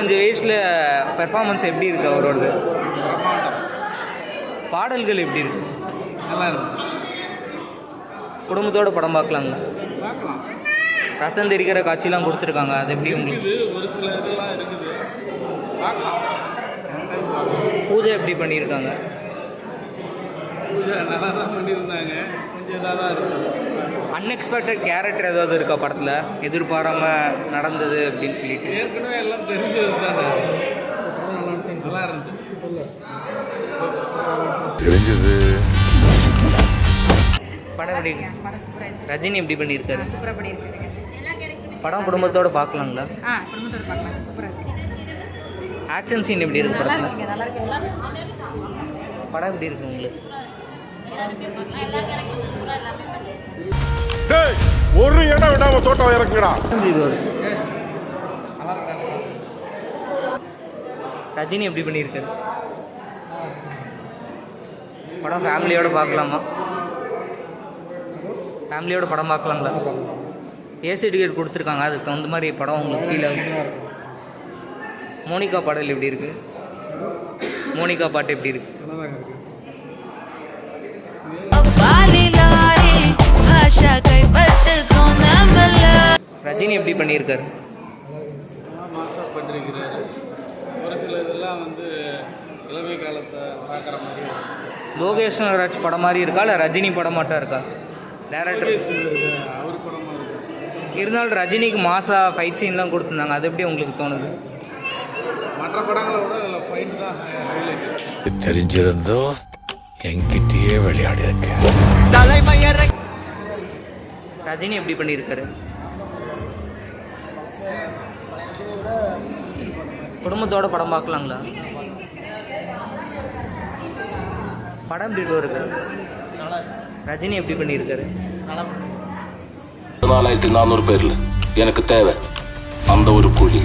25 வயசில் பெர்ஃபார்மன்ஸ் எப்படி இருக்கு அவரோடது? பாடல்கள் எப்படி இருக்கு? நல்லா இருக்கு. குடும்பத்தோட படம் பார்க்கலாங்களா? பார்க்கலாம். ரத்தம் தெரிக்கிற காட்சிலாம் கொடுத்துருக்காங்க, அது எப்படி உங்களுக்கு? ஒரு சில இதெல்லாம் இருக்குது, பார்க்கலாம். பூஜை எப்படி பண்ணியிருக்காங்க? பூஜை நல்லா தான் பண்ணியிருந்தாங்க, கொஞ்சம் இதாக தான் இருக்குது. அன்எக்ஸ்பெக்டட் கேரக்டர் ஏதாவது இருக்கா படத்தில், எதிர்பாராமல் நடந்தது அப்படின்னு சொல்லிட்டு? ஏற்கனவே எல்லாம் தெரிஞ்சது தானே, நல்லா இருந்துச்சு. தெரிஞ்சது. படம் எப்படி ரஜினி எப்படி பண்ணியிருக்காரு? படம் குடும்பத்தோடு பார்க்கலாங்களா? குடும்பத்தோட பார்க்கலாம். சூப்பராக இருக்கு. ஆக்ஷன் சீன் எப்படி இருக்கு படத்தில்? நல்லா இருக்கு. படம் எப்படி இருக்கு உங்களுக்கு? ஒரு இடம் விடாம தோட்டம் இறக்குங்கடா. ரஜினி எப்படி பண்ணியிருக்காரு? படம் ஃபேமிலியோட பார்க்கலாமா? ஃபேமிலியோட படம் பார்க்கலாங்களா? ஏசி டிக்கெட் கொடுத்துருக்காங்க, அதுக்கு தகுந்த மாதிரி படம் உங்களுக்கு ஃபீல் ஆகுது. மோனிகா பாடல் எப்படி இருக்கு? மோனிகா பாட்டு எப்படி இருக்கு? ரஜினி எப்படி பண்ணியிருக்காரு? மாசாக பண்ணிருக்கிறாரு. ஒரு சில இதெல்லாம் வந்து இளமை காலத்தை பார்க்குற மாதிரி. லோகேஷ் நாகராஜ் படம் மாதிரி இருக்கா இல்லை ரஜினி படம் மட்டும் இருக்கா? டேரக்டர் அவர் படமாக இருக்குது. இருந்தாலும் ரஜினிக்கு மாசா ஃபைட் சீன்லாம் கொடுத்துருந்தாங்க, அது எப்படி உங்களுக்கு தோணுது? மற்ற படங்களை விட அதில் ஃபைட் தான் ஹைலைட். தெரிஞ்சிருந்தோ என்கிட்டயே விளையாடி இருக்க. ரஜினி எப்படி பண்ணியிருக்காரு? குடும்பத்தோட படம் பார்க்கலாங்களா? படம் எப்படி இருக்கு? ரஜினி எப்படி பண்ணியிருக்காரு? 4400 பேர்ல எனக்கு தேவை அந்த ஒரு குழி.